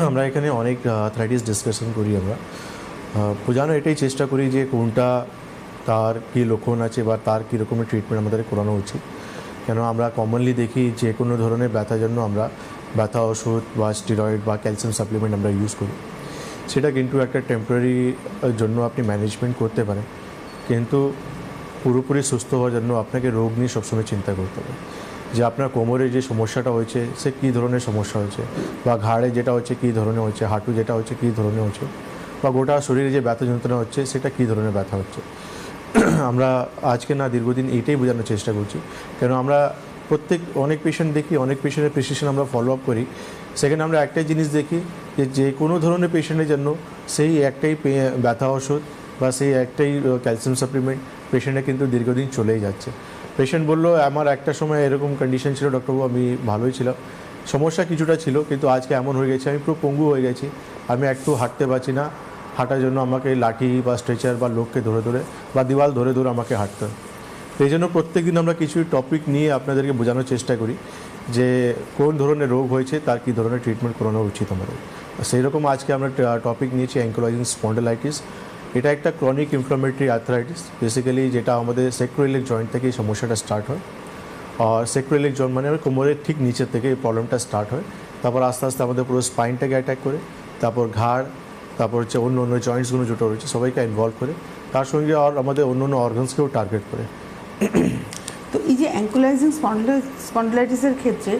আমরা এখানে অনেক আর্থ্রাইটিস ডিসকাশন করি আমরা বোঝানো এটাই চেষ্টা করি যে কোনটা তার কী লক্ষণ আছে বা তার কী রকমের ট্রিটমেন্ট আমাদের করানো উচিত। কেন আমরা কমনলি দেখি যে কোনো ধরনের ব্যথার জন্য আমরা ব্যথা ওষুধ বা স্টেরয়েড বা ক্যালসিয়াম সাপ্লিমেন্ট আমরা ইউজ করি। সেটা কিন্তু একটা টেম্পোরারি জন্য আপনি ম্যানেজমেন্ট করতে পারেন, কিন্তু পুরোপুরি সুস্থ হওয়ার জন্য আপনাকে রোগ নিয়ে সবসময় চিন্তা করতে হবে যে আপনার কোমরে যে সমস্যাটা হয়েছে সে কী ধরনের সমস্যা হয়েছে, বা ঘাড়ে যেটা হচ্ছে কী ধরনের হচ্ছে, হাঁটু যেটা হচ্ছে কী ধরনের হচ্ছে, বা গোটা শরীরে যে ব্যথা যন্ত্রণা হচ্ছে সেটা কী ধরনের ব্যথা হচ্ছে। আমরা আজকে না দীর্ঘদিন এইটাই বোঝানোর চেষ্টা করছি, কেন আমরা অনেক পেশেন্ট দেখি, অনেক পেশেন্টের প্রেসক্রিপশন আমরা ফলো আপ করি। সেখানে আমরা একটাই জিনিস দেখি যে কোনো ধরনের পেশেন্টের জন্য সেই একটাই ব্যথা ওষুধ বা সেই একটাই ক্যালসিয়াম সাপ্লিমেন্ট পেশেন্টের কিন্তু দীর্ঘদিন চলেই যাচ্ছে। পেশেন্ট বললো আমার একটা সময় এরকম কন্ডিশন ছিল ডক্টরবাবু, আমি ভালোই ছিলাম, সমস্যা কিছুটা ছিল, কিন্তু আজকে এমন হয়ে গেছে আমি পুরো পঙ্গু হয়ে গেছি, আমি একটু হাঁটতে পারছি না, হাঁটার জন্য আমাকে লাঠি বা স্ট্রেচার বা লোককে ধরে ধরে বা দেওয়াল ধরে ধরে আমাকে হাঁটতে হয়। এই জন্য প্রত্যেকদিন আমরা কিছু টপিক নিয়ে আপনাদেরকে বোঝানোর চেষ্টা করি যে কোন ধরনের রোগ হয়েছে, তার কী ধরনের ট্রিটমেন্ট করানো উচিত আমাদের। সেই রকম আজকে আমরা টপিক নিয়েছি অ্যাঙ্কোলাইজিং স্পন্ডিলাইটিস। এটা একটা ক্রনিক ইনফ্লামেটরি আর্থ্রাইটিস, বেসিক্যালি যেটা আমাদের স্যাক্রোইলিক জয়েন্ট থেকে এই সমস্যাটা স্টার্ট হয়। আর স্যাক্রোইলিক জয়েন্ট মানে কোমরের ঠিক নিচের থেকে এই প্রবলেমটা স্টার্ট হয়, তারপর আস্তে আস্তে আমাদের পুরো স্পাইনটাকে অ্যাটাক করে, তারপর ঘাড়, তারপর হচ্ছে অন্য অন্য জয়েন্টসগুলো যেটা রয়েছে সবাইকে ইনভলভ করে, তার সঙ্গে আর আমাদের অন্য অন্য অর্গানসকেও টার্গেট করে। তো এই যে অ্যাঙ্কোলাইজিং স্পন্ডিলাইটিসের ক্ষেত্রে